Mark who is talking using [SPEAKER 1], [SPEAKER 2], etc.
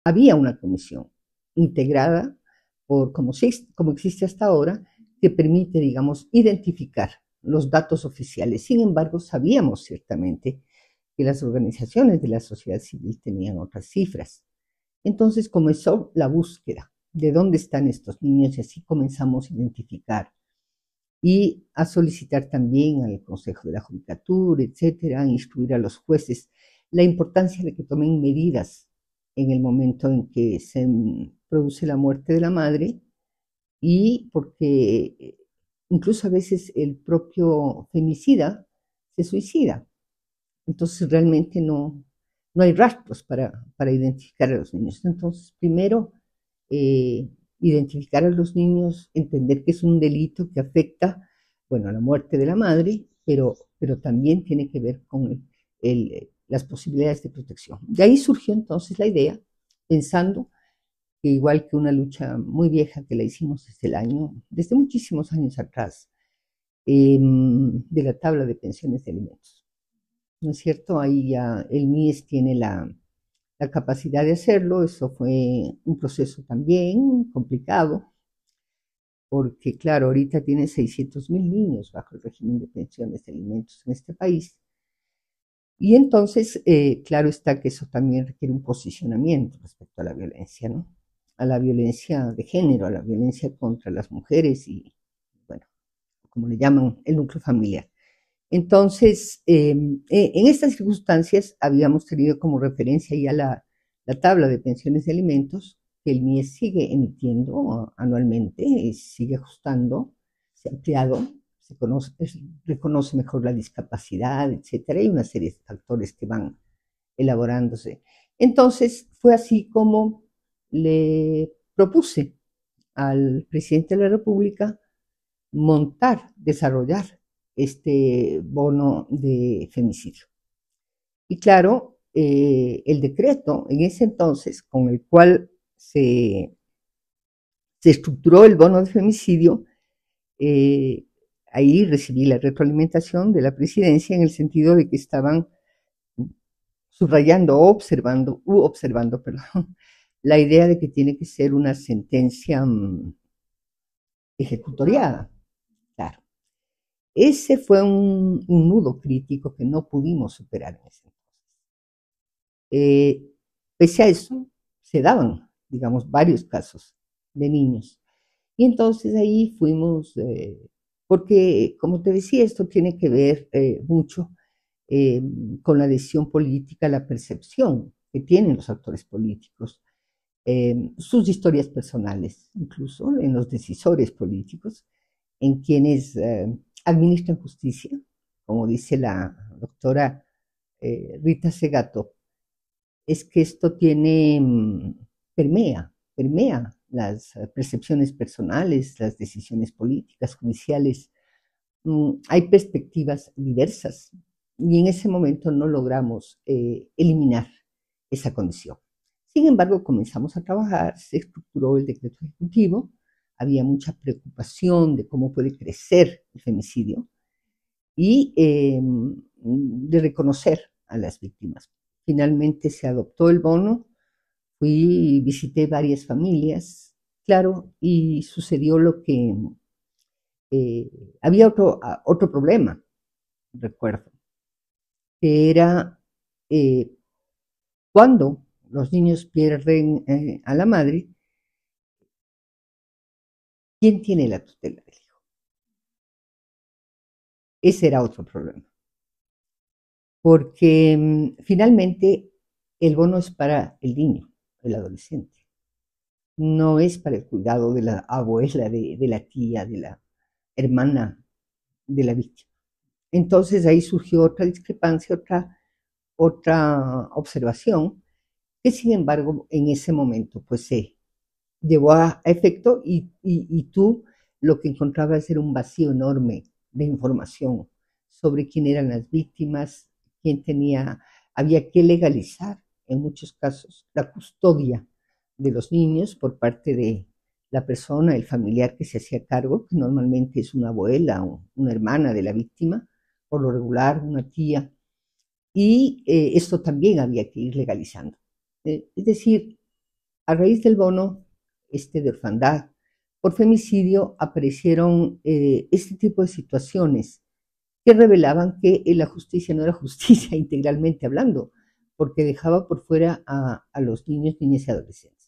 [SPEAKER 1] había una comisión integrada por, como existe hasta ahora, que permite, digamos, identificar los datos oficiales. Sin embargo, sabíamos ciertamente que las organizaciones de la sociedad civil tenían otras cifras. Entonces comenzó la búsqueda de dónde están estos niños y así comenzamos a identificar y a solicitar también al Consejo de la Judicatura, etcétera, a instruir a los jueces la importancia de que tomen medidas en el momento en que se produce la muerte de la madre y porque incluso a veces el propio femicida se suicida. Entonces realmente no hay rastros para identificar a los niños. Entonces, primero, eh, identificar a los niños, entender que es un delito que afecta, bueno, a la muerte de la madre, pero también tiene que ver con las posibilidades de protección. De ahí surgió entonces la idea, pensando que igual que una lucha muy vieja que la hicimos desde muchísimos años atrás, de la tabla de pensiones de alimentos. ¿No es cierto? Ahí ya el MIES tiene la capacidad de hacerlo. Eso fue un proceso también complicado, porque claro, ahorita tiene 600.000 niños bajo el régimen de pensiones de alimentos en este país. Y entonces, claro está que eso también requiere un posicionamiento respecto a la violencia, ¿no? A la violencia de género, a la violencia contra las mujeres y, bueno, como le llaman, el núcleo familiar. Entonces, en estas circunstancias habíamos tenido como referencia ya la tabla de pensiones de alimentos que el MIES sigue emitiendo anualmente, y sigue ajustando, se ha ampliado, reconoce mejor la discapacidad, etcétera, y una serie de factores que van elaborándose. Entonces, fue así como le propuse al presidente de la República montar, desarrollar este bono de femicidio. Y claro, el decreto en ese entonces con el cual se estructuró el bono de femicidio, eh, ahí recibí la retroalimentación de la presidencia en el sentido de que estaban subrayando observando, perdón, la idea de que tiene que ser una sentencia ejecutoriada. Claro. Ese fue un nudo crítico que no pudimos superar en ese entonces. Pese a eso, se daban, digamos, varios casos de niños. Y entonces ahí fuimos, porque como te decía, esto tiene que ver mucho eh, con la decisión política, la percepción que tienen los actores políticos, sus historias personales, incluso en los decisores políticos, en quienes administran justicia, como dice la doctora Rita Segato, es que esto permea las percepciones personales, las decisiones políticas, judiciales. Hay perspectivas diversas y en ese momento no logramos eliminar esa condición. Sin embargo, comenzamos a trabajar, se estructuró el decreto ejecutivo, había mucha preocupación de cómo puede crecer el femicidio y de reconocer a las víctimas. Finalmente se adoptó el bono, visité varias familias, claro, y sucedió lo que había otro problema, recuerdo, que era eh, cuando los niños pierden a la madre, ¿quién tiene la tutela del hijo? Ese era otro problema, porque finalmente el bono es para el niño, el adolescente, no es para el cuidado de la abuela, de la tía, de la hermana de la víctima. Entonces ahí surgió otra discrepancia, otra observación, que sin embargo en ese momento pues se llevó a efecto y tú lo que encontrabas era un vacío enorme de información sobre quién eran las víctimas, quién tenía, había que legalizar en muchos casos la custodia de los niños por parte de la persona, el familiar que se hacía cargo, que normalmente es una abuela o una hermana de la víctima, por lo regular una tía, y esto también había que ir legalizando. Es decir, a raíz del bono de orfandad por femicidio aparecieron este tipo de situaciones que revelaban que la justicia no era justicia integralmente hablando, porque dejaba por fuera a los niños, niñas y adolescentes.